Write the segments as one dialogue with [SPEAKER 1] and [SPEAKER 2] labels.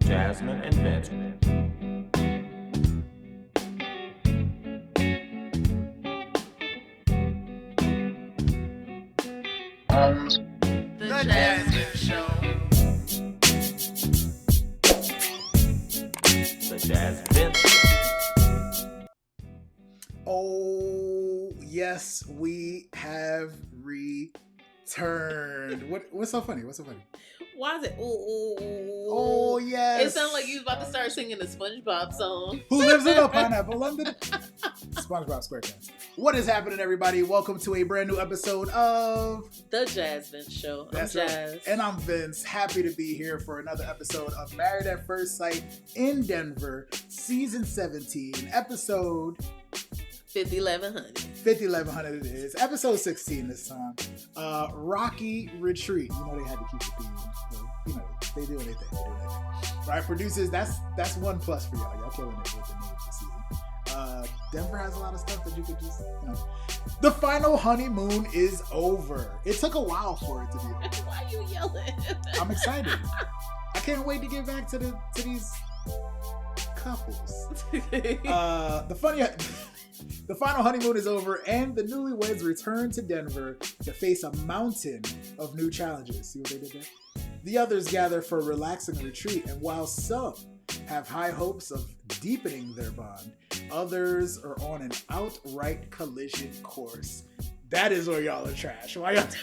[SPEAKER 1] Jasmyne and Vince.
[SPEAKER 2] The Jasmyne Show.
[SPEAKER 1] The JasVynce.
[SPEAKER 3] Oh, yes, we have returned. What's so funny? What's so funny?
[SPEAKER 2] Why is it?
[SPEAKER 3] Oh, yes.
[SPEAKER 2] It sounded like you was about to start singing the SpongeBob song.
[SPEAKER 3] Who lives in a pineapple London? SpongeBob SquarePants. What is happening, everybody? Welcome to a brand new episode of
[SPEAKER 2] The JasVynce Show.
[SPEAKER 3] That's
[SPEAKER 2] I'm
[SPEAKER 3] right.
[SPEAKER 2] Jazz.
[SPEAKER 3] And I'm Vince. Happy to be here for another episode of Married at First Sight in Denver, Season 17, Episode
[SPEAKER 2] 51100.
[SPEAKER 3] 51100 it is. Episode 16 this time. Rocky Retreat. You know they had to keep the theme. So, you know, they do anything. Right, producers, that's one plus for y'all. Y'all killing it with the names this season. Denver has a lot of stuff that you could just, you know. The final honeymoon is over. It took a while for it to be over.
[SPEAKER 2] Why are you yelling?
[SPEAKER 3] I'm excited. I can't wait to get back to these couples. The final honeymoon is over, and the newlyweds return to Denver to face a mountain of new challenges. See what they did there? The others gather for a relaxing retreat, and while some have high hopes of deepening their bond, others are on an outright collision course. That is where y'all are trash. Why y'all do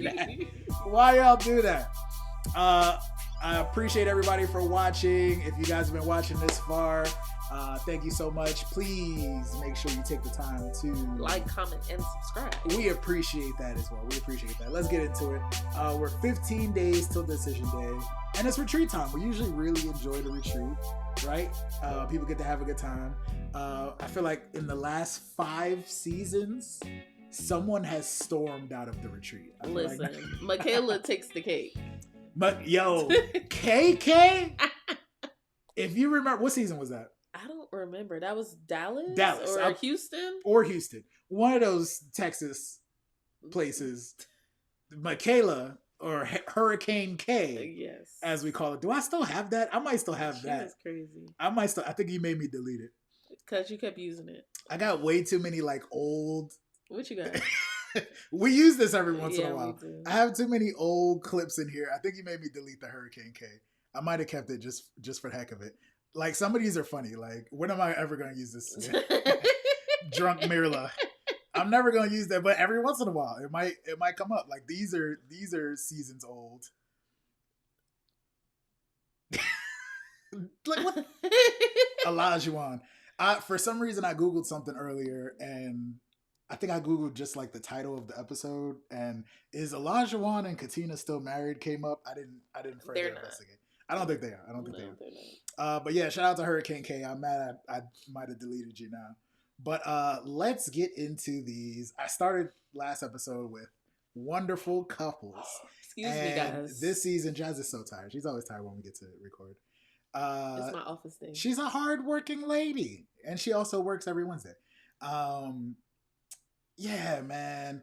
[SPEAKER 3] that? Why y'all do that? I appreciate everybody for watching. If you guys have been watching this far, thank you so much. Please make sure you take the time to
[SPEAKER 2] like, comment, and subscribe.
[SPEAKER 3] We appreciate that as well. We appreciate that. Let's get into it. We're 15 days till decision day, and it's retreat time. We usually really enjoy the retreat, right? People get to have a good time. I feel like in the last 5 seasons, someone has stormed out of the retreat.
[SPEAKER 2] Listen, Michaela takes the cake.
[SPEAKER 3] But yo, KK, if you remember, what season was that?
[SPEAKER 2] I don't remember. That was Dallas?
[SPEAKER 3] Or
[SPEAKER 2] Houston?
[SPEAKER 3] Or Houston. One of those Texas places. Michaela, or Hurricane K,
[SPEAKER 2] yes,
[SPEAKER 3] as we call it. Do I still have that? I might still have that.
[SPEAKER 2] That's crazy.
[SPEAKER 3] I think you made me delete it.
[SPEAKER 2] Because you kept using it.
[SPEAKER 3] I got way too many like old...
[SPEAKER 2] What you got?
[SPEAKER 3] We use this every once in a while.
[SPEAKER 2] We do.
[SPEAKER 3] I have too many old clips in here. I think you made me delete the Hurricane K. I might have kept it just for the heck of it. Like, some of these are funny. Like, when am I ever going to use this? Drunk Mirla. I'm never going to use that, but every once in a while, it might come up. Like, these are seasons old. Like, what? Olajuwon. For some reason, I Googled something earlier, and I think I Googled just like the title of the episode, and is Olajuwon and Katina still married came up. I didn't further investigate. I don't think they are. They are. But yeah, shout out to Hurricane K. I'm mad I might have deleted you now. But let's get into these. I started last episode with wonderful couples.
[SPEAKER 2] Excuse me, guys.
[SPEAKER 3] This season, Jazz is so tired. She's always tired when we get to record.
[SPEAKER 2] It's my office thing.
[SPEAKER 3] She's a hardworking lady, and she also works every Wednesday. Yeah, man.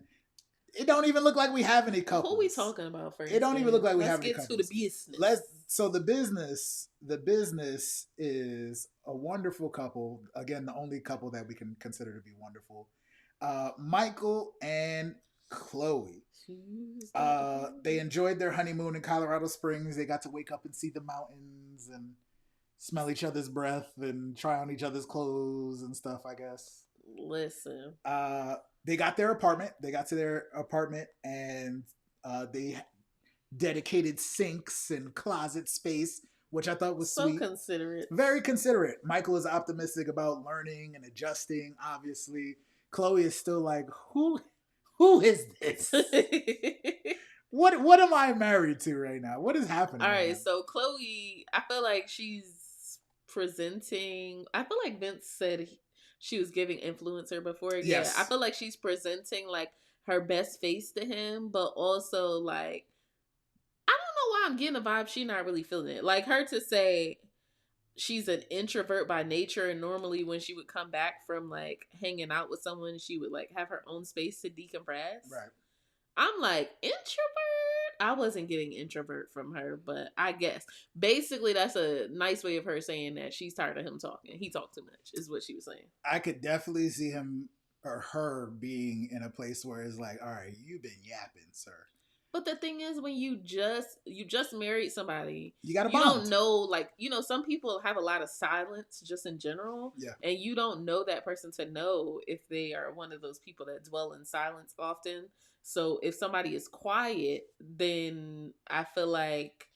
[SPEAKER 3] It don't even look like we have any couples.
[SPEAKER 2] Who are we talking about first?
[SPEAKER 3] It don't even look like we have any
[SPEAKER 2] couples.
[SPEAKER 3] couples.
[SPEAKER 2] Let's get to the business.
[SPEAKER 3] So the business is a wonderful couple. Again, the only couple that we can consider to be wonderful. Michael and Chloe. They enjoyed their honeymoon in Colorado Springs. They got to wake up and see the mountains and smell each other's breath and try on each other's clothes and stuff, I guess.
[SPEAKER 2] Listen.
[SPEAKER 3] They got their apartment. They got to their apartment, and they dedicated sinks and closet space, which I thought was
[SPEAKER 2] so
[SPEAKER 3] sweet.
[SPEAKER 2] Considerate.
[SPEAKER 3] Very considerate. Michael is optimistic about learning and adjusting, obviously. Chloe is still like, who is this? What am I married to right now? What is happening?
[SPEAKER 2] All right, so Chloe, I feel like she's presenting. I feel like Vince said she was giving influencer before.
[SPEAKER 3] Yes.
[SPEAKER 2] Yeah, I feel like she's presenting like her best face to him, but also like, I don't know why I'm getting a vibe she's not really feeling it. Like, her to say she's an introvert by nature, and normally when she would come back from like hanging out with someone, she would like have her own space to decompress.
[SPEAKER 3] Right.
[SPEAKER 2] I'm like, introvert? I wasn't getting introvert from her, but I guess basically that's a nice way of her saying that she's tired of him talking. He talked too much, is what she was saying.
[SPEAKER 3] I could definitely see him or her being in a place where it's like, all right, you've been yapping, sir.
[SPEAKER 2] But the thing is, when you just married somebody,
[SPEAKER 3] You got to
[SPEAKER 2] you
[SPEAKER 3] bond.
[SPEAKER 2] don't know, like, you know, some people have a lot of silence just in general.
[SPEAKER 3] Yeah.
[SPEAKER 2] And you don't know that person to know if they are one of those people that dwell in silence often. So if somebody is quiet, then I feel like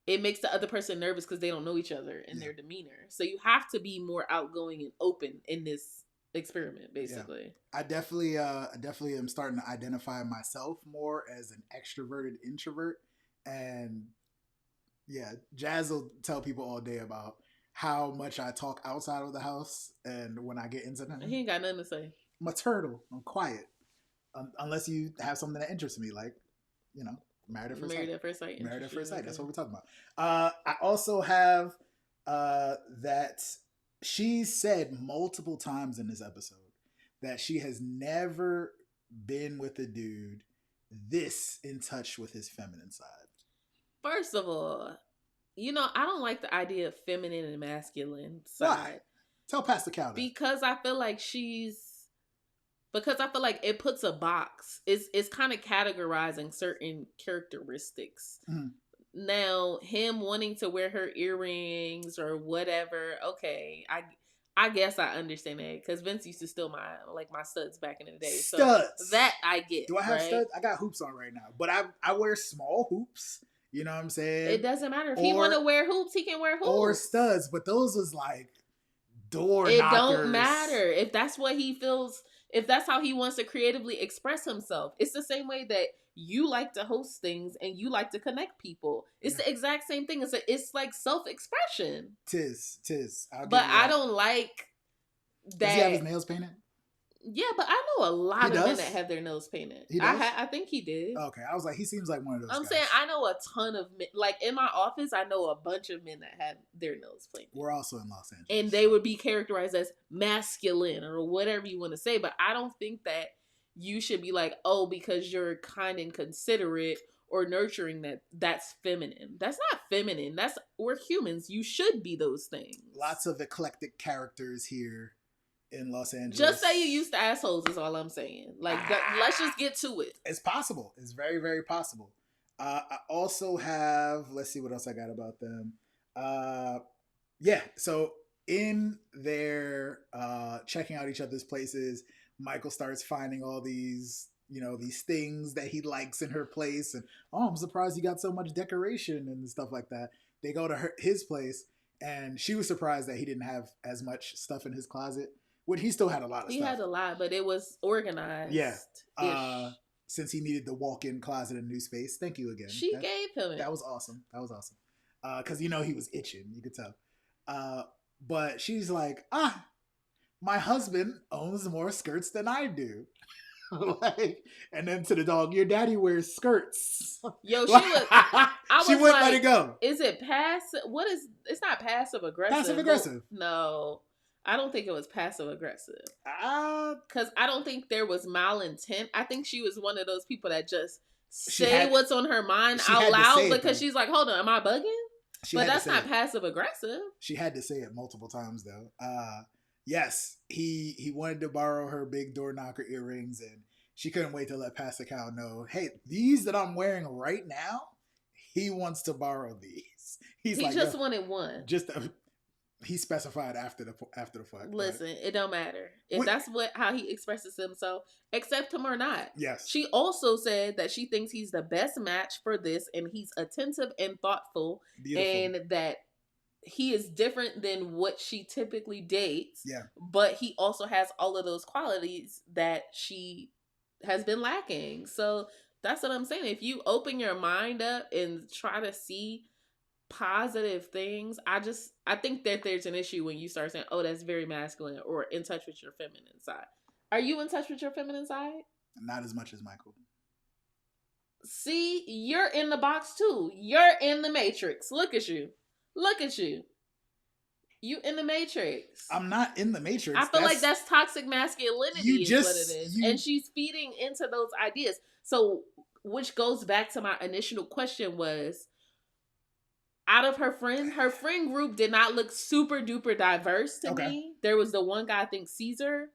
[SPEAKER 2] it makes the other person nervous because they don't know each other and their demeanor. So you have to be more outgoing and open in this experiment, basically.
[SPEAKER 3] I definitely am starting to identify myself more as an extroverted introvert. And yeah, Jazz will tell people all day about how much I talk outside of the house, and when I get into them,
[SPEAKER 2] He ain't got nothing to say.
[SPEAKER 3] I'm a turtle. I'm quiet. Unless you have something that interests me, like, you know, Married at First Sight. Married at First Sight. That's what we're talking about. I also have that she said multiple times in this episode that she has never been with a dude this in touch with his feminine side.
[SPEAKER 2] First of all, you know, I don't like the idea of feminine and masculine side.
[SPEAKER 3] Why? Tell Pastor Cal that.
[SPEAKER 2] Because I feel like it puts a box. It's kind of categorizing certain characteristics. Mm-hmm. Now, him wanting to wear her earrings or whatever, okay, I guess I understand that, because Vince used to steal my studs back in the day.
[SPEAKER 3] Studs.
[SPEAKER 2] So that I get.
[SPEAKER 3] Do I have studs? I got hoops on right now, but I wear small hoops. You know what I'm saying?
[SPEAKER 2] It doesn't matter. If he want to wear hoops, he can wear hoops.
[SPEAKER 3] Or studs, but those was like door knockers.
[SPEAKER 2] It don't matter. If that's what he feels, if that's how he wants to creatively express himself. It's the same way that you like to host things and you like to connect people. It's the exact same thing. It's like self-expression.
[SPEAKER 3] Tis.
[SPEAKER 2] But I don't like that.
[SPEAKER 3] Does he have his nails painted?
[SPEAKER 2] Yeah, but I know a lot of men that have their nails painted.
[SPEAKER 3] He does?
[SPEAKER 2] I think he did.
[SPEAKER 3] Okay, I was like, he seems like one of those guys.
[SPEAKER 2] Saying I know a ton of men. Like in my office, I know a bunch of men that have their nails painted.
[SPEAKER 3] We're also in Los Angeles.
[SPEAKER 2] And they would be characterized as masculine or whatever you want to say. But I don't think that you should be like, oh, because you're kind and considerate or nurturing, that's feminine. That's not feminine. We're humans. You should be those things.
[SPEAKER 3] Lots of eclectic characters here in Los Angeles.
[SPEAKER 2] Just say you used to assholes is all I'm saying. Like, let's just get to it.
[SPEAKER 3] It's possible. It's very, very possible. I also have, let's see what else I got about them. So in their checking out each other's places, Michael starts finding all these, these things that he likes in her place. And, I'm surprised you got so much decoration and stuff like that. They go to his place, and she was surprised that he didn't have as much stuff in his closet. When he still had a lot of stuff.
[SPEAKER 2] He had a lot, but it was organized.
[SPEAKER 3] Yeah. Since he needed the walk-in closet and new space. Thank you again.
[SPEAKER 2] She gave him it.
[SPEAKER 3] That was awesome. Because, he was itching. You could tell. But she's like, my husband owns more skirts than I do. And then to the dog, your daddy wears skirts.
[SPEAKER 2] Yo, she wouldn't
[SPEAKER 3] let it go.
[SPEAKER 2] Is it passive? It's not passive aggressive.
[SPEAKER 3] Passive aggressive.
[SPEAKER 2] No. I don't think it was passive aggressive. Because I don't think there was malintent. I think she was one of those people that just say what's on her mind out loud because she's like, hold on, am I bugging? But that's not passive aggressive.
[SPEAKER 3] She had to say it multiple times though. Yes, he wanted to borrow her big door knocker earrings, and she couldn't wait to let Pastor Cal know, hey, these that I'm wearing right now, he wants to borrow these. He
[SPEAKER 2] just wanted one.
[SPEAKER 3] He specified after the fact.
[SPEAKER 2] Listen, it don't matter if that's how he expresses himself, accept him or not.
[SPEAKER 3] Yes.
[SPEAKER 2] She also said that she thinks he's the best match for this, and he's attentive and thoughtful. Beautiful. And that he is different than what she typically dates.
[SPEAKER 3] Yeah. But
[SPEAKER 2] he also has all of those qualities that she has been lacking. So that's what I'm saying. If you open your mind up and try to see positive things, I think that there's an issue when you start saying, oh, that's very masculine or in touch with your feminine side. Are you in touch with your feminine side?
[SPEAKER 3] Not as much as Michael.
[SPEAKER 2] See, you're in the box too. You're in the matrix. Look at you. You in the matrix.
[SPEAKER 3] I'm not in the matrix.
[SPEAKER 2] I feel like that's toxic masculinity is what it is. And she's feeding into those ideas. So which goes back to my initial question was, out of her friend group did not look super duper diverse to me. There was the one guy, I think Caesar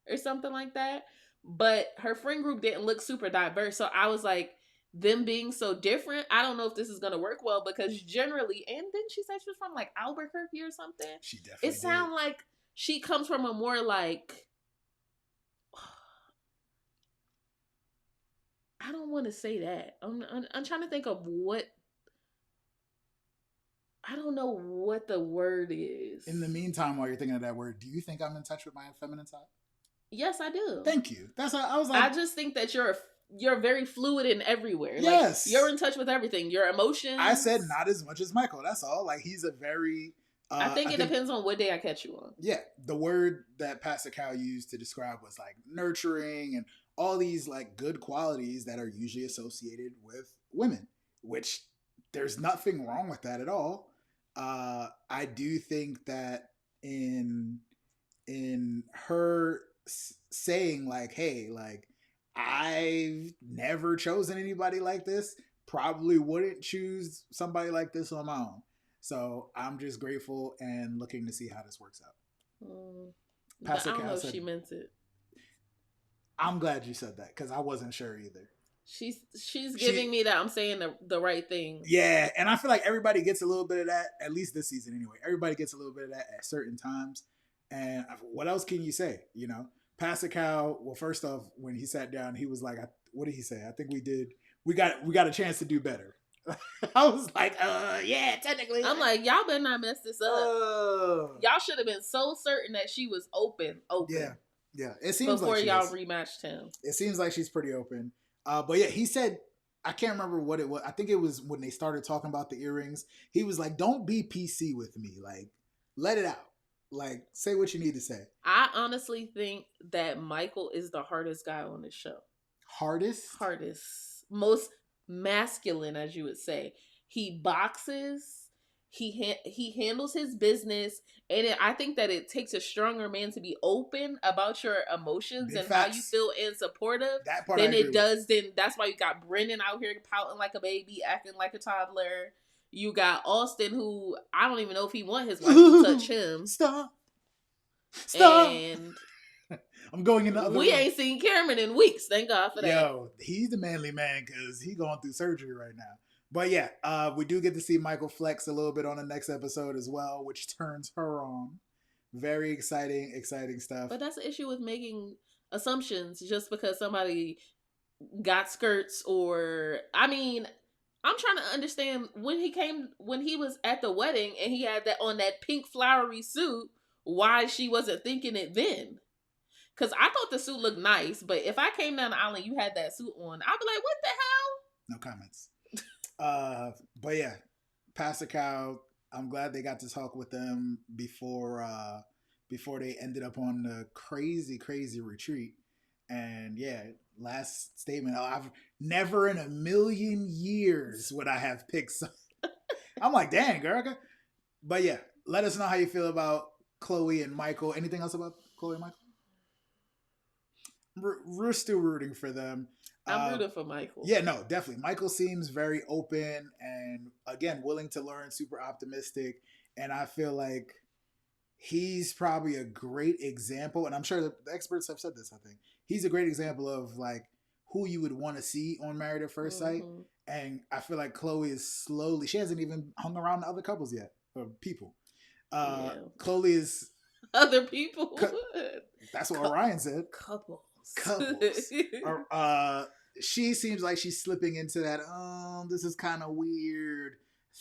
[SPEAKER 2] or something like that, but her friend group didn't look super diverse. So I was like, them being so different, I don't know if this is gonna work well, because generally, and then she said she was from like Albuquerque or something.
[SPEAKER 3] She definitely
[SPEAKER 2] It sounds like she comes from a more like, I don't want to say that. I'm trying to think of what. I don't know what the word is.
[SPEAKER 3] In the meantime, while you're thinking of that word, do you think I'm in touch with my feminine side?
[SPEAKER 2] Yes, I do.
[SPEAKER 3] Thank you. That's how I was like.
[SPEAKER 2] I just think that you're very fluid and everywhere.
[SPEAKER 3] Yes.
[SPEAKER 2] Like, you're in touch with everything. Your emotions.
[SPEAKER 3] I said not as much as Michael. That's all. Like, he's a very.
[SPEAKER 2] I think it depends on what day I catch you on.
[SPEAKER 3] Yeah, the word that Pastor Cal used to describe was like nurturing and all these like good qualities that are usually associated with women, which there's nothing wrong with that at all. I do think that in her saying like, hey, like, I've never chosen anybody like this, probably wouldn't choose somebody like this on my own. So I'm just grateful and looking to see how this works out.
[SPEAKER 2] Pastor I don't know if she meant it.
[SPEAKER 3] I'm glad you said that, because I wasn't sure either.
[SPEAKER 2] She's giving me that I'm saying the right thing. Yeah,
[SPEAKER 3] and I feel like everybody gets a little bit of that, at least this season anyway. Everybody gets a little bit of that at certain times. And what else can you say? You know, Pastor Cal, well, first off, when he sat down, he was like, what did he say? I think we got a chance to do better. I was like, yeah, technically.
[SPEAKER 2] I'm like, y'all better not mess this up. Y'all should have been so certain that she was open.
[SPEAKER 3] Yeah. It seems
[SPEAKER 2] before
[SPEAKER 3] like
[SPEAKER 2] y'all rematched him.
[SPEAKER 3] It seems like she's pretty open. But yeah, he said, I can't remember what it was. I think it was when they started talking about the earrings. He was like, don't be PC with me. Like, let it out. Like, say what you need to say.
[SPEAKER 2] I honestly think that Michael is the hardest guy on this show.
[SPEAKER 3] Hardest?
[SPEAKER 2] Most masculine, as you would say. He boxes. He handles his business, and I think that it takes a stronger man to be open about your emotions and how you feel and supportive than it does. Then that's why you got Brendan out here pouting like a baby, acting like a toddler. You got Austin, who I don't even know if he want his wife to touch him. Stop. And
[SPEAKER 3] I'm going in the other
[SPEAKER 2] we ain't seen Cameron in weeks. Thank God for that.
[SPEAKER 3] Yo, he's the manly man because he's going through surgery right now. But yeah, we do get to see Michael flex a little bit on the next episode as well, which turns her on. Very exciting stuff.
[SPEAKER 2] But that's the issue with making assumptions just because somebody got skirts or... I mean, I'm trying to understand when he was at the wedding and he had that on that pink flowery suit, why she wasn't thinking it then. Because I thought the suit looked nice, but if I came down the aisle and you had that suit on, I'd be like, what the hell?
[SPEAKER 3] No comments. But yeah, Pastor Cal, I'm glad they got to talk with them before they ended up on the crazy retreat. And yeah, last statement, I've never in a million years would I have picked some. I'm like, dang, girl. Okay. But yeah, let us know how you feel about Chloe and Michael. Anything else about Chloe and Michael? We're still rooting for them.
[SPEAKER 2] I'm rooting for Michael.
[SPEAKER 3] Yeah, no, definitely. Michael seems very open and, again, willing to learn, super optimistic. And I feel like he's probably a great example. And I'm sure the experts have said this, I think. He's a great example of, like, who you would want to see on Married at First Sight. And I feel like Chloe is slowly... She hasn't even hung around other couples yet. Or people. Chloe is...
[SPEAKER 2] Other people?
[SPEAKER 3] That's what Orion said.
[SPEAKER 2] Couples.
[SPEAKER 3] She seems like she's slipping into that this is kind of weird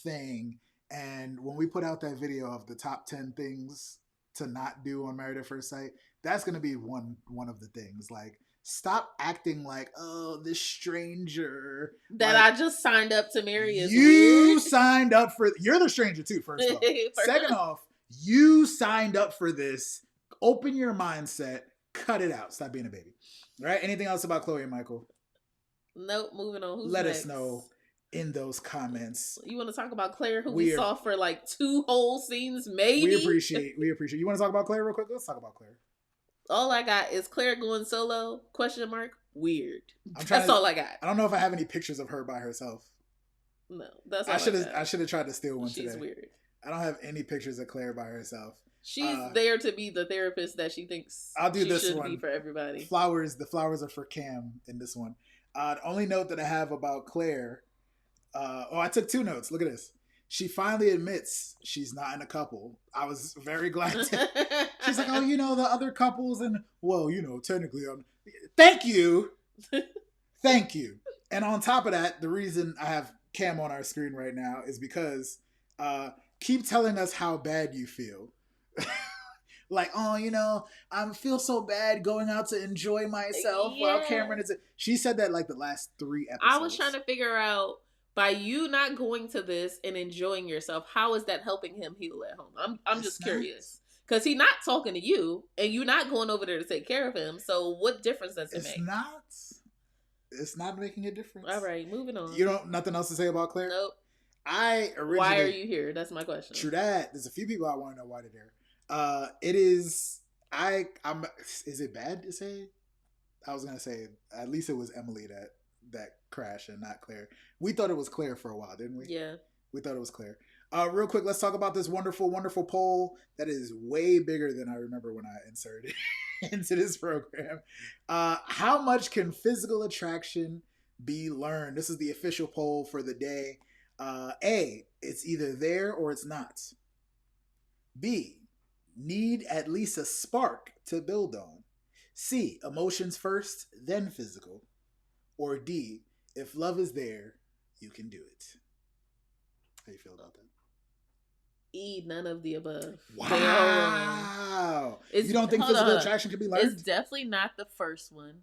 [SPEAKER 3] thing. And when we put out that video of the top 10 things to not do on Married at First Sight, that's going to be one of the things. Like, stop acting like, oh, this stranger
[SPEAKER 2] that
[SPEAKER 3] like,
[SPEAKER 2] I just signed up to marry is
[SPEAKER 3] you
[SPEAKER 2] weird.
[SPEAKER 3] Signed up for... You're the stranger too, first off. Second off, you signed up for this. Open your mindset. Cut it out. Stop being a baby. All right? Anything else about Chloe and Michael?
[SPEAKER 2] Nope. Moving on. Who's
[SPEAKER 3] Let
[SPEAKER 2] next?
[SPEAKER 3] us know in those comments.
[SPEAKER 2] You want to talk about Clare, who we saw for like 2 whole scenes, maybe?
[SPEAKER 3] We appreciate. You want to talk about Clare real quick? Let's talk about Clare.
[SPEAKER 2] All I got is Clare going solo? Question mark. weird.
[SPEAKER 3] I'm trying
[SPEAKER 2] That's all I got.
[SPEAKER 3] I don't know if I have any pictures of her by herself.
[SPEAKER 2] No, that's all
[SPEAKER 3] I should have tried to steal one
[SPEAKER 2] She's
[SPEAKER 3] today.
[SPEAKER 2] weird.
[SPEAKER 3] I don't have any pictures of Claire by herself.
[SPEAKER 2] She's there to be the therapist that she thinks
[SPEAKER 3] I'll do
[SPEAKER 2] she
[SPEAKER 3] this
[SPEAKER 2] should
[SPEAKER 3] one.
[SPEAKER 2] be for everybody.
[SPEAKER 3] The flowers are for Cam in this one. The only note that I have about Claire, I took 2 notes. Look at this. She finally admits she's not in a couple. I was very glad. She's like, oh, the other couples, and well, technically, thank you. Thank you. And on top of that, the reason I have Cam on our screen right now is because keep telling us how bad you feel. Like, oh, I feel so bad going out to enjoy myself while Cameron is. She said that like the last 3 episodes.
[SPEAKER 2] I was trying to figure out, by you not going to this and enjoying yourself, how is that helping him heal at home? I'm just curious. Because he's not talking to you, and you're not going over there to take care of him. So what difference does it make?
[SPEAKER 3] It's not making a difference.
[SPEAKER 2] All right, moving on.
[SPEAKER 3] You don't nothing else to say about Claire?
[SPEAKER 2] Nope.
[SPEAKER 3] Why are
[SPEAKER 2] you here? That's my question.
[SPEAKER 3] True that. There's a few people I want to know why they're there. It is. Is it bad to say? I was gonna say at least it was Emily that crashed and not Claire. We thought it was Claire for a while, didn't we?
[SPEAKER 2] Yeah.
[SPEAKER 3] We thought it was Claire. Real quick, let's talk about this wonderful, wonderful poll that is way bigger than I remember when I inserted into this program. How much can physical attraction be learned? This is the official poll for the day. A, it's either there or it's not. B, need at least a spark to build on. C, emotions first, then physical. Or D, if love is there, you can do it. How you feel about that?
[SPEAKER 2] E, none of the above.
[SPEAKER 3] Wow. You don't think physical attraction can be learned?
[SPEAKER 2] It's definitely not the first one.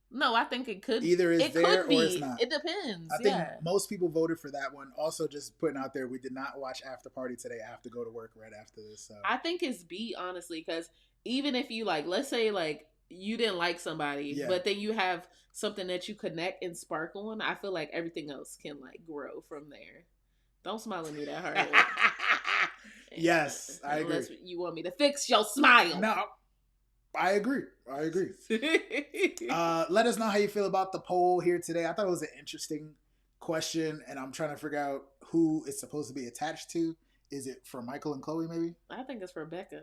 [SPEAKER 2] No, I think it could.
[SPEAKER 3] Either it's there or it's not.
[SPEAKER 2] It depends.
[SPEAKER 3] I think most people voted for that one. Also, just putting out there, we did not watch After Party today. I have to go to work right after this. So.
[SPEAKER 2] I think it's B, honestly, because even if you let's say you didn't like somebody, but then you have something that you connect and spark on, I feel like everything else can grow from there. Don't smile at me that hard.
[SPEAKER 3] Yes, I agree.
[SPEAKER 2] Unless you want me to fix your smile.
[SPEAKER 3] No, I agree. Let us know how you feel about the poll here today. I thought it was an interesting question, and I'm trying to figure out who it's supposed to be attached to. Is it for Michael and Chloe, maybe?
[SPEAKER 2] I think it's for Becca.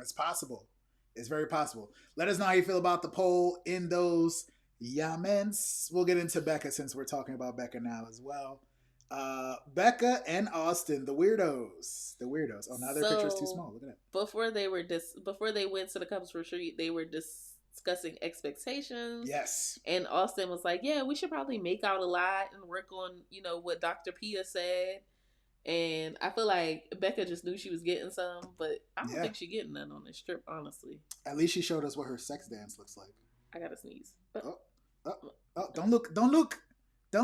[SPEAKER 3] It's possible. It's very possible. Let us know how you feel about the poll in those comments. We'll get into Becca since we're talking about Becca now as well. Becca and Austin, the weirdos. Oh, now their picture's too small. Look at that.
[SPEAKER 2] Before they went to the couples retreat, they were discussing expectations.
[SPEAKER 3] Yes.
[SPEAKER 2] And Austin was like, "Yeah, we should probably make out a lot and work on, what Dr. Pia said." And I feel like Becca just knew she was getting some, but I don't think she's getting none on this trip, honestly.
[SPEAKER 3] At least she showed us what her sex dance looks like.
[SPEAKER 2] I gotta sneeze.
[SPEAKER 3] Don't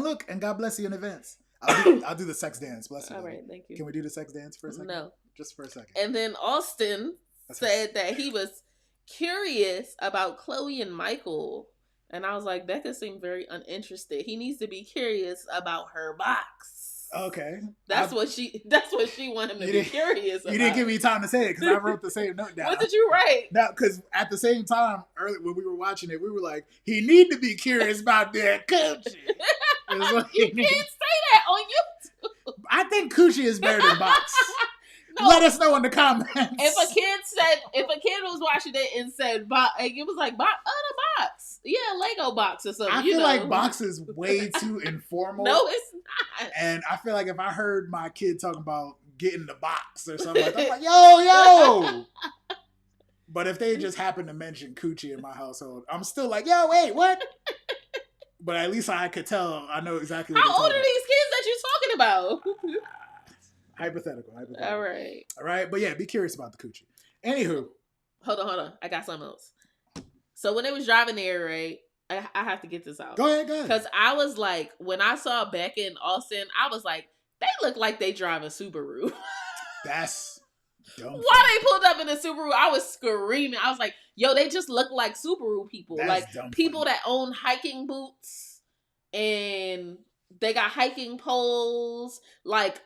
[SPEAKER 3] look, and God bless you in advance. I'll do the sex dance. Bless you.
[SPEAKER 2] All right, thank you.
[SPEAKER 3] Can we do the sex dance for a second?
[SPEAKER 2] No.
[SPEAKER 3] Just for a second.
[SPEAKER 2] And then Austin said that he was curious about Chloe and Michael. And I was like, Becca seemed very uninterested. He needs to be curious about her box.
[SPEAKER 3] Okay.
[SPEAKER 2] That's what she wanted him to be curious about.
[SPEAKER 3] You didn't give me time to say it because I wrote the same note down.
[SPEAKER 2] What did you write?
[SPEAKER 3] No, because at the same time, early when we were watching it, we were like, he need to be curious about that coochie.
[SPEAKER 2] You can't say that on YouTube.
[SPEAKER 3] I think coochie is better than box. No. Let us know in the comments.
[SPEAKER 2] If a kid was watching it and said box, it was like box, the box. Yeah, Lego box or something.
[SPEAKER 3] I feel like box is way too informal.
[SPEAKER 2] No, it's not.
[SPEAKER 3] And I feel like if I heard my kid talking about getting the box or something like that, I'm like, yo. But if they just happen to mention coochie in my household, I'm still like, yo, wait, what? But at least I could tell. I know exactly what
[SPEAKER 2] How old are these kids that you're talking about?
[SPEAKER 3] Hypothetical.
[SPEAKER 2] All right.
[SPEAKER 3] But yeah, be curious about the coochie. Anywho.
[SPEAKER 2] Hold on. I got something else. So when they was driving there, right, I have to get this out.
[SPEAKER 3] Go ahead.
[SPEAKER 2] Because I was like, when I saw Becca and Austin, I was like, they look like they drive a Subaru.
[SPEAKER 3] That's dumb.
[SPEAKER 2] Why they pulled up in a Subaru, I was screaming. I was like, yo, they just look like Subaru people.
[SPEAKER 3] That's
[SPEAKER 2] like people that own hiking boots and they got hiking poles, like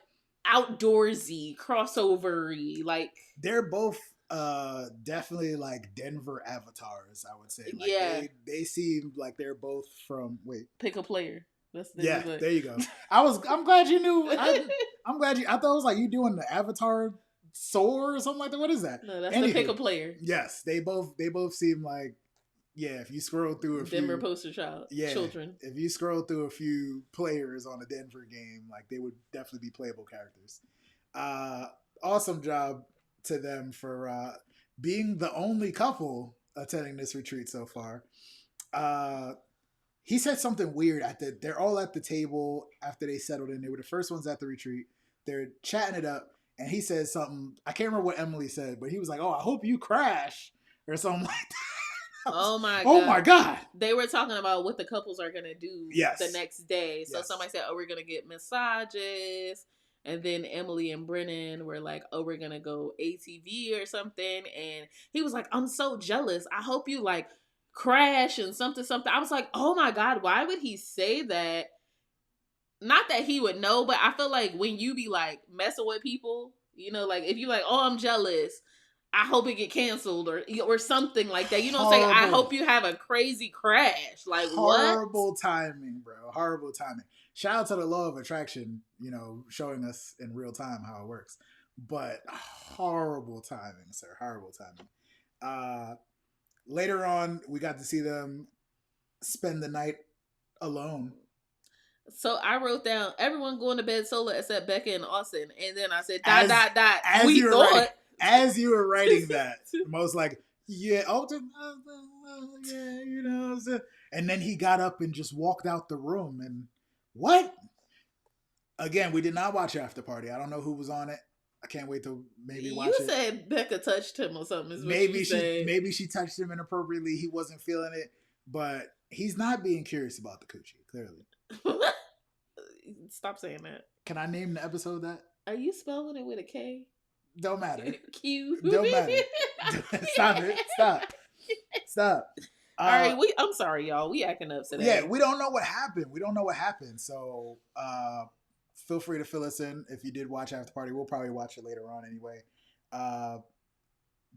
[SPEAKER 2] outdoorsy, crossover-y, like.
[SPEAKER 3] They're both definitely like Denver avatars, I would say. Like
[SPEAKER 2] Yeah.
[SPEAKER 3] they seem like they're both from
[SPEAKER 2] Pick a player. That's
[SPEAKER 3] yeah,
[SPEAKER 2] like.
[SPEAKER 3] there you go. I'm glad you knew. I'm glad you. I thought it was like you doing the Avatar sword or something like that. What is that?
[SPEAKER 2] No, that's the pick a player.
[SPEAKER 3] Yes, they both seem like if you scroll through a
[SPEAKER 2] Denver
[SPEAKER 3] few
[SPEAKER 2] poster child children.
[SPEAKER 3] If you scroll through a few players on a Denver game, like they would definitely be playable characters. Awesome job to them for being the only couple attending this retreat so far. He said something weird they're all at the table after they settled in. They were the first ones at the retreat. They're chatting it up, and he says something. I can't remember what Emily said, but he was like, "Oh, I hope you crash," or something like that.
[SPEAKER 2] Oh my god!
[SPEAKER 3] Oh my god!
[SPEAKER 2] They were talking about what the couples are gonna do the next day. So somebody said, "Oh, we're gonna get massages," and then Emily and Brennan were like, "Oh, we're gonna go ATV or something." And he was like, "I'm so jealous. I hope you like crash and something." I was like, "Oh my god, why would he say that?" Not that he would know, but I feel like when you be like messing with people, you know, like if you like, "Oh, I'm jealous. I hope it get canceled," or something like that. You don't say, "I hope you have a crazy crash." Like
[SPEAKER 3] horrible timing, bro. Horrible timing. Shout out to the law of attraction, showing us in real time how it works. But horrible timing, sir. Horrible timing. Later on, we got to see them spend the night alone.
[SPEAKER 2] So I wrote down everyone going to bed solo except Becca and Austin, and then I said dot. We thought.
[SPEAKER 3] As you were writing that, most like, yeah, and then he got up and just walked out the room. And what? Again, we did not watch After Party. I don't know who was on it. I can't wait to maybe watch it.
[SPEAKER 2] You said Becca touched him or something.
[SPEAKER 3] Maybe she touched him inappropriately. He wasn't feeling it, but he's not being curious about the coochie. Clearly.
[SPEAKER 2] Stop saying that.
[SPEAKER 3] Can I name the episode that?
[SPEAKER 2] Are you spelling it with a K?
[SPEAKER 3] Don't matter.
[SPEAKER 2] Q.
[SPEAKER 3] Don't matter. Stop it. Stop.
[SPEAKER 2] All right. I'm sorry, y'all. We acting up today.
[SPEAKER 3] Yeah, we don't know what happened. So feel free to fill us in if you did watch After Party. We'll probably watch it later on anyway.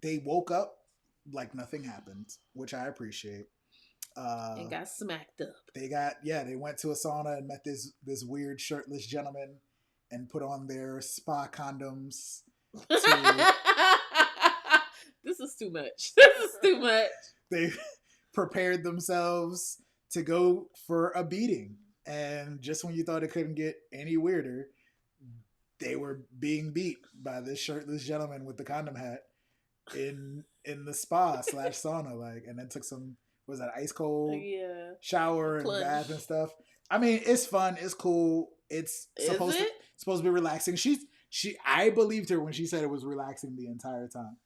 [SPEAKER 3] They woke up like nothing happened, which I appreciate.
[SPEAKER 2] And got smacked up.
[SPEAKER 3] They went to a sauna and met this weird shirtless gentleman and put on their spa condoms.
[SPEAKER 2] This is too much.
[SPEAKER 3] They prepared themselves to go for a beating, and just when you thought it couldn't get any weirder, they were being beat by this shirtless gentleman with the condom hat in the spa / sauna, and then took some ice cold shower and bath and stuff. I mean, it's fun, it's cool, it's supposed to be relaxing. I believed her when she said it was relaxing the entire time.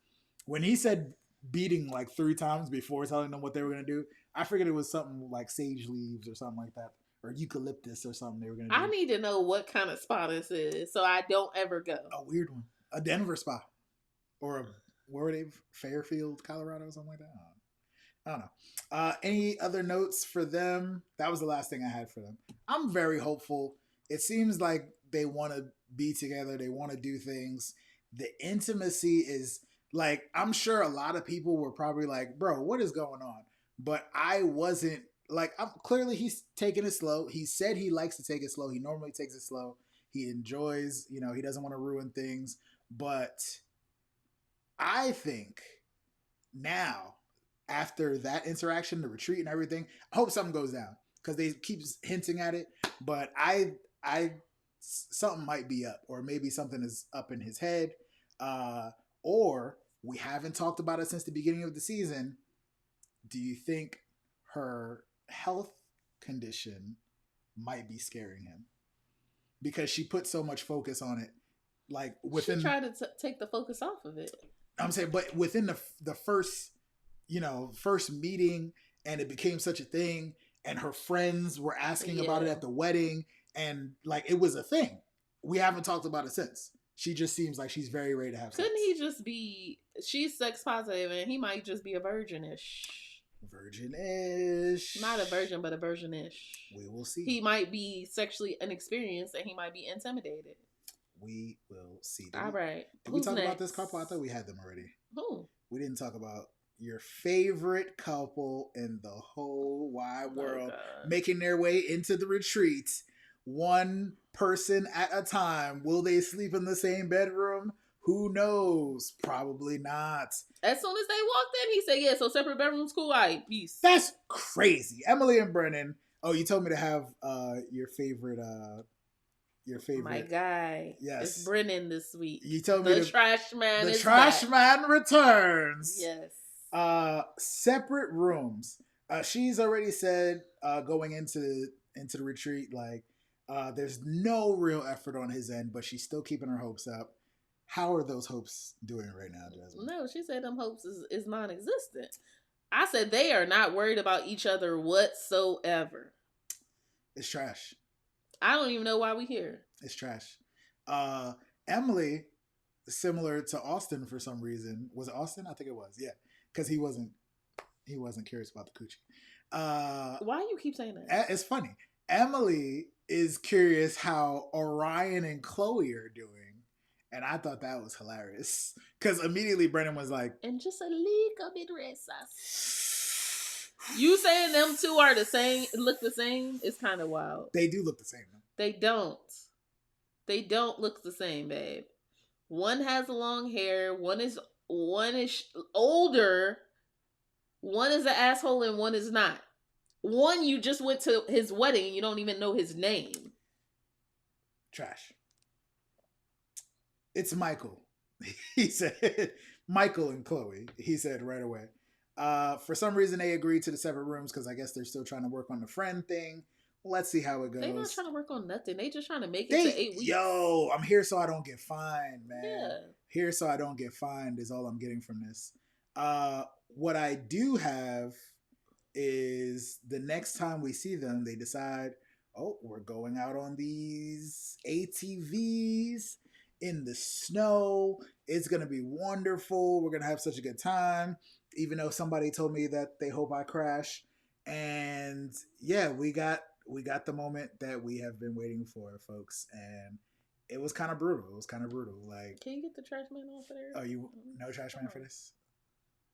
[SPEAKER 3] When he said beating 3 times before telling them what they were going to do, I figured it was something like sage leaves or something like that, or eucalyptus or something they were going to do.
[SPEAKER 2] I need to know what kind of spa this is so I don't ever go.
[SPEAKER 3] A weird one. A Denver spa. Or where were they? Fairfield, Colorado, or something like that? I don't know. Any other notes for them? That was the last thing I had for them. I'm very hopeful. It seems like they want to be together. They want to do things. The intimacy is I'm sure a lot of people were probably like, bro, what is going on? But I wasn't clearly he's taking it slow. He said he likes to take it slow. He normally takes it slow. He enjoys, he doesn't want to ruin things. But I think now, after that interaction, the retreat and everything, I hope something goes down because they keep hinting at it. But I something might be up, or maybe something is up in his head, or we haven't talked about it since the beginning of the season. Do you think her health condition might be scaring him? Because she put so much focus on it.
[SPEAKER 2] She tried to take the focus off of it.
[SPEAKER 3] I'm saying, but within the first meeting, and it became such a thing, and her friends were asking about it at the wedding, and it was a thing. We haven't talked about it since. She just seems like she's very ready to have sex.
[SPEAKER 2] Couldn't he just be, she's sex positive and he might just be a virginish.
[SPEAKER 3] Virginish.
[SPEAKER 2] Not a virgin, but a virginish.
[SPEAKER 3] We will see.
[SPEAKER 2] He might be sexually inexperienced and he might be intimidated.
[SPEAKER 3] we will see.
[SPEAKER 2] All right.
[SPEAKER 3] Did we
[SPEAKER 2] Who's
[SPEAKER 3] talk
[SPEAKER 2] next?
[SPEAKER 3] about this couple? I thought we had them already.
[SPEAKER 2] Who?
[SPEAKER 3] We didn't talk about your favorite couple in the whole wide world making their way into the retreat. One person at a time. Will they sleep in the same bedroom? Who knows? Probably not.
[SPEAKER 2] As soon as they walked in, he said, yeah, so separate bedrooms, cool, all right, peace.
[SPEAKER 3] That's crazy. Emily and Brennan. Oh, you told me to have your favorite
[SPEAKER 2] My guy.
[SPEAKER 3] Yes.
[SPEAKER 2] It's Brennan this week.
[SPEAKER 3] You told me
[SPEAKER 2] the trash man
[SPEAKER 3] the
[SPEAKER 2] is
[SPEAKER 3] trash
[SPEAKER 2] back.
[SPEAKER 3] man returns.
[SPEAKER 2] Yes.
[SPEAKER 3] Separate rooms. She's already said going into the retreat, like there's no real effort on his end, but she's still keeping her hopes up. How are those hopes doing right now, Jasmine?
[SPEAKER 2] No, she said them hopes is non-existent. I said they are not worried about each other whatsoever.
[SPEAKER 3] It's trash.
[SPEAKER 2] I don't even know why we here.
[SPEAKER 3] It's trash. Emily, similar to Austin for some reason. Was it Austin? I think it was. Yeah, because he wasn't curious about the coochie.
[SPEAKER 2] Why you keep saying that?
[SPEAKER 3] It's funny. Emily is curious how Orion and Chloe are doing. And I thought that was hilarious. Because immediately Brennan was like...
[SPEAKER 2] And just a little bit racist. You saying them two are the same, look the same, is kind of wild.
[SPEAKER 3] They do look the same, though.
[SPEAKER 2] They don't. They don't look the same, babe. One has long hair. One is older. One is an asshole and one is not. One, you just went to his wedding and you don't even know his name.
[SPEAKER 3] Trash. It's Michael. He said, Michael and Chloe, he said right away. For some reason, they agreed to the separate rooms because I guess they're still trying to work on the friend thing. Let's see how it goes.
[SPEAKER 2] They're not trying to work on nothing. They just trying to make it to 8 weeks.
[SPEAKER 3] Yo, I'm here so I don't get fined, man.
[SPEAKER 2] Yeah.
[SPEAKER 3] Here so I don't get fined is all I'm getting from this. What I do have is the next time we see them, they decide, oh, we're going out on these ATVs in the snow. It's going to be wonderful. We're going to have such a good time. Even though somebody told me that they hope I crash. And yeah, we got the moment that we have been waiting for, folks. And it was kind of brutal. Like,
[SPEAKER 2] can you get the trash man off of there?
[SPEAKER 3] Oh, you no trash man for this?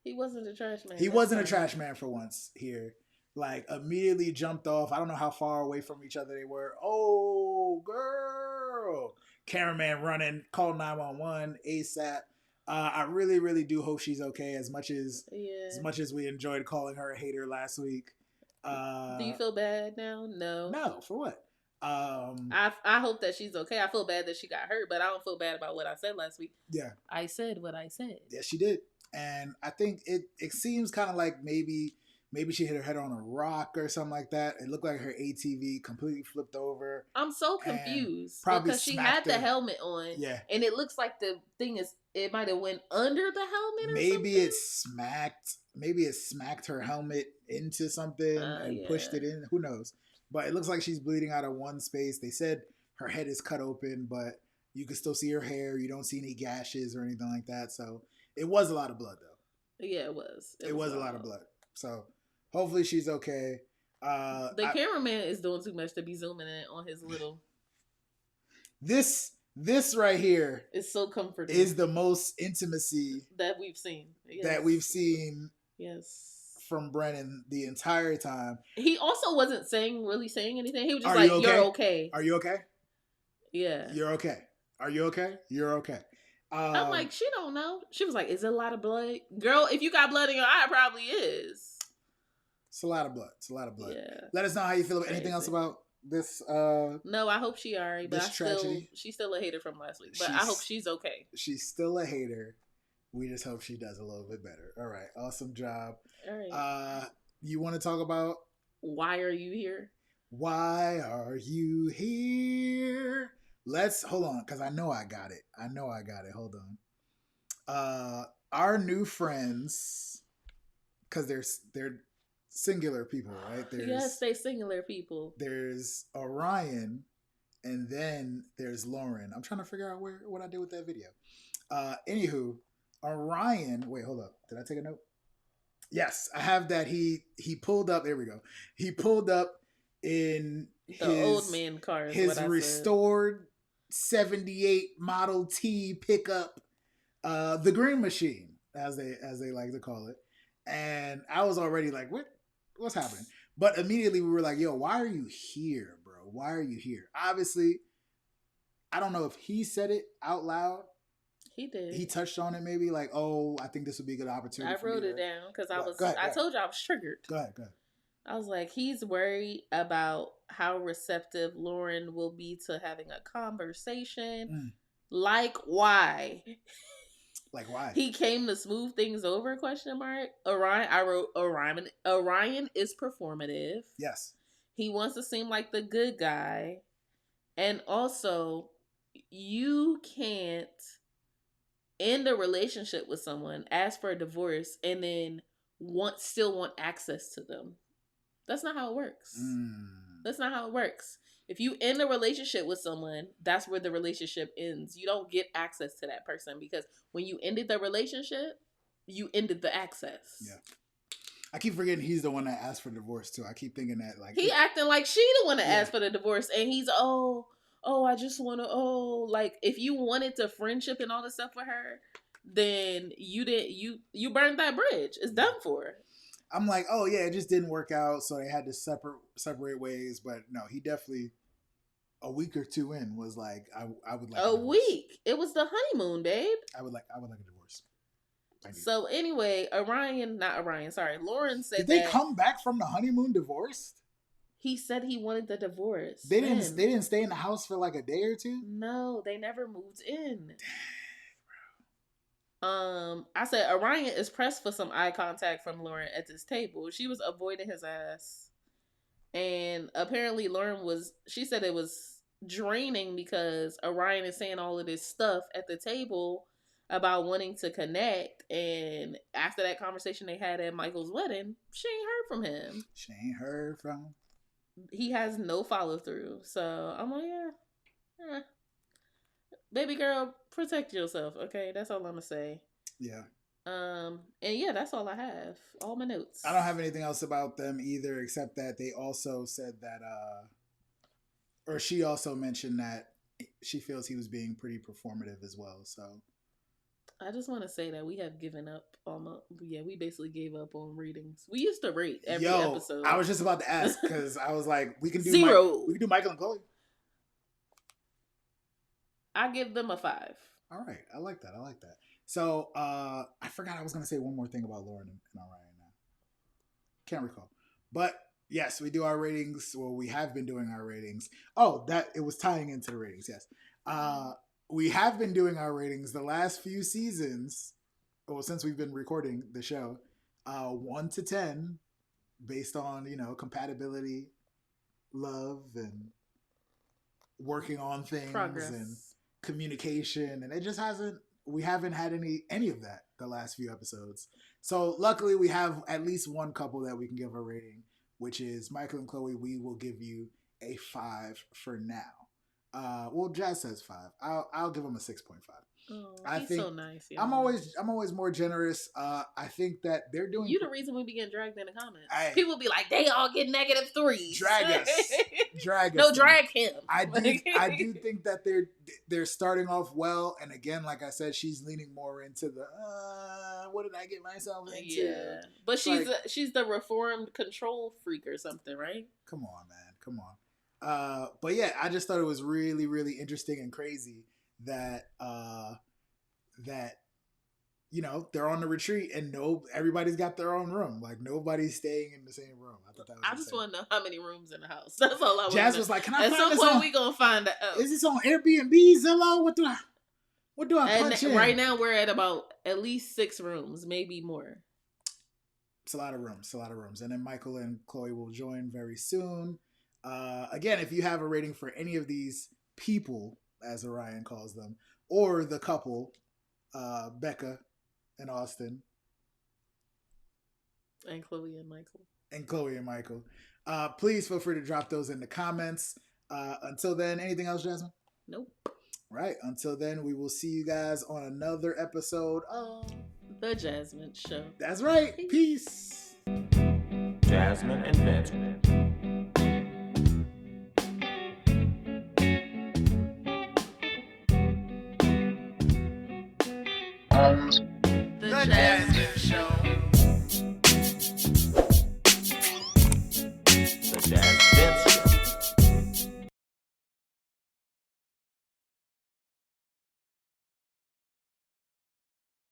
[SPEAKER 2] He wasn't a trash man.
[SPEAKER 3] He wasn't a trash man for once here. Like, immediately jumped off. I don't know how far away from each other they were. Oh, girl. Cameraman running, call 911 ASAP. I really, really do hope she's okay. As much as we enjoyed calling her a hater last week.
[SPEAKER 2] Do you feel bad now? No,
[SPEAKER 3] for what?
[SPEAKER 2] I hope that she's okay. I feel bad that she got hurt, but I don't feel bad about what I said last week.
[SPEAKER 3] Yeah,
[SPEAKER 2] I said what I said.
[SPEAKER 3] Yeah, she did, and I think it seems kind of like maybe she hit her head on a rock or something like that. It looked like her ATV completely flipped over.
[SPEAKER 2] I'm so confused
[SPEAKER 3] probably
[SPEAKER 2] because she had the helmet on.
[SPEAKER 3] Yeah. And
[SPEAKER 2] it looks like the thing it might have went under the helmet or
[SPEAKER 3] maybe
[SPEAKER 2] something.
[SPEAKER 3] Maybe it smacked her helmet into something and pushed it in. Who knows? But it looks like she's bleeding out of one space. They said her head is cut open, but you can still see her hair. You don't see any gashes or anything like that. So it was a lot of blood, though.
[SPEAKER 2] Yeah, it was.
[SPEAKER 3] It was a lot of blood. So hopefully she's okay.
[SPEAKER 2] The cameraman is doing too much to be zooming in on his little.
[SPEAKER 3] This right here
[SPEAKER 2] is so comforting.
[SPEAKER 3] Is the most intimacy
[SPEAKER 2] that we've seen.
[SPEAKER 3] Yes.
[SPEAKER 2] Yes.
[SPEAKER 3] From Brennan the entire time.
[SPEAKER 2] He also wasn't really saying anything. He was just like, "You're okay.
[SPEAKER 3] Are you okay?
[SPEAKER 2] Yeah.
[SPEAKER 3] You're okay. Are you okay? You're okay."
[SPEAKER 2] I'm like, she don't know. She was like, "Is it a lot of blood, girl? If you got blood in your eye, it probably is."
[SPEAKER 3] It's a lot of blood.
[SPEAKER 2] Yeah.
[SPEAKER 3] Let us know how you feel about anything else about this.
[SPEAKER 2] No, I hope she alright, but she's still a hater from last week. But I hope she's okay.
[SPEAKER 3] She's still a hater. We just hope she does a little bit better. All right. Awesome job.
[SPEAKER 2] All right.
[SPEAKER 3] You want to talk about
[SPEAKER 2] why are you here?
[SPEAKER 3] Why are you here? Let's hold on, because I know I got it. Hold on. Our new friends, because they're singular people, right?
[SPEAKER 2] Yes, they singular people.
[SPEAKER 3] There's Orion, and then there's Lauren. I'm trying to figure out what I did with that video. Anywho, Orion. Wait, hold up. Did I take a note? Yes, I have that. He pulled up. There we go. He pulled up in
[SPEAKER 2] the old man car.
[SPEAKER 3] His restored '78 Model T pickup, the Green Machine, as they like to call it. And I was already like, what's happening? But immediately we were like, yo, why are you here, bro? Why are you here? Obviously, I don't know if he said it out loud.
[SPEAKER 2] He did.
[SPEAKER 3] He touched on it maybe like, oh, I think this would be a good opportunity.
[SPEAKER 2] I wrote it down because I was.
[SPEAKER 3] Go ahead.
[SPEAKER 2] I told you I was triggered.
[SPEAKER 3] Go ahead.
[SPEAKER 2] I was like, he's worried about how receptive Lauren will be to having a conversation. Like, why?
[SPEAKER 3] Like, why?
[SPEAKER 2] He came to smooth things over, question mark. Orion, I wrote Orion. Orion is performative.
[SPEAKER 3] Yes.
[SPEAKER 2] He wants to seem like the good guy. And also, you can't end a relationship with someone, ask for a divorce, and then still want access to them. That's not how it works. That's not how it works. If you end a relationship with someone, that's where the relationship ends. You don't get access to that person because when you ended the relationship, you ended the access.
[SPEAKER 3] Yeah. I keep forgetting he's the one that asked for divorce too. I keep thinking that like
[SPEAKER 2] he acting like she the one that asked for the divorce, and he's I just want to like if you wanted to friendship and all this stuff with her, then you burned that bridge. It's done for.
[SPEAKER 3] I'm like, oh yeah, it just didn't work out, so they had to separate ways. But no, he definitely a week or two in was like, I would like
[SPEAKER 2] a week. It was the honeymoon, babe.
[SPEAKER 3] I would like a divorce.
[SPEAKER 2] So anyway, Lauren said
[SPEAKER 3] did they come back from the honeymoon divorced?
[SPEAKER 2] He said he wanted the divorce.
[SPEAKER 3] They didn't stay in the house for like a day or two?
[SPEAKER 2] No, they never moved in. I said Orion is pressed for some eye contact from Lauren at this table. She was avoiding his ass. And apparently Lauren she said it was draining because Orion is saying all of this stuff at the table about wanting to connect. And after that conversation they had at Michael's wedding, she ain't heard from him. He has no follow through. So I'm like, yeah. Baby girl, protect yourself, okay? That's all I'm gonna say.
[SPEAKER 3] Yeah.
[SPEAKER 2] And yeah, that's all I have. All my notes.
[SPEAKER 3] I don't have anything else about them either, except that they also said that or she also mentioned that she feels he was being pretty performative as well. So
[SPEAKER 2] I just want to say that we have given up we basically gave up on readings. We used to rate every episode.
[SPEAKER 3] I was just about to ask because I was like, we can do
[SPEAKER 2] 0.
[SPEAKER 3] we can do Michael and Chloe.
[SPEAKER 2] I give them a 5.
[SPEAKER 3] All right. I like that. So, I forgot I was going to say one more thing about Lauren and Orion now. Can't recall. But, yes, we do our ratings. Well, we have been doing our ratings. Oh, it was tying into the ratings, yes. We have been doing our ratings the last few seasons, well, since we've been recording the show, 1 to 10, based on, compatibility, love, and working on things. Progress. And communication, and it just we haven't had any of that the last few episodes. So luckily we have at least one couple that we can give a rating, which is Michael and Chloe. We will give you a 5 for now. Well, Jazz says 5. I'll give him a 6.5.
[SPEAKER 2] Oh, he's so nice.
[SPEAKER 3] Yeah. I'm always more generous. I think that they're doing.
[SPEAKER 2] You the reason we be getting dragged in the comments. People be like, they all get -3s.
[SPEAKER 3] Drag us.
[SPEAKER 2] No, drag him.
[SPEAKER 3] I do think that they're starting off well, and again, like I said, she's leaning more into the what did I get myself into?
[SPEAKER 2] Yeah, but she's the reformed control freak or something, right?
[SPEAKER 3] Come on, man, come on. But yeah, I just thought it was really, really interesting and crazy that they're on the retreat and everybody's got their own room. Like nobody's staying in the same room. I thought that was
[SPEAKER 2] I just want to know how many rooms in the house. That's all I want.
[SPEAKER 3] Jazz was like, "Can I
[SPEAKER 2] find
[SPEAKER 3] this
[SPEAKER 2] At some point we gonna find out.
[SPEAKER 3] Is this on Airbnb, Zillow? What do I punch in?"
[SPEAKER 2] Right now we're at about at least 6 rooms, maybe more.
[SPEAKER 3] It's a lot of rooms. And then Michael and Chloe will join very soon. Again, if you have a rating for any of these people, as Orion calls them, or the couple, Becca and Austin,
[SPEAKER 2] and Chloe and Michael,
[SPEAKER 3] please feel free to drop those in the comments. Until then, anything else, Jasmine?
[SPEAKER 2] Nope.
[SPEAKER 3] Right. Until then, we will see you guys on another episode of
[SPEAKER 2] The JasVynce Show.
[SPEAKER 3] That's right. Peace.
[SPEAKER 1] Jasmyne and Vince.
[SPEAKER 2] The Jasmyne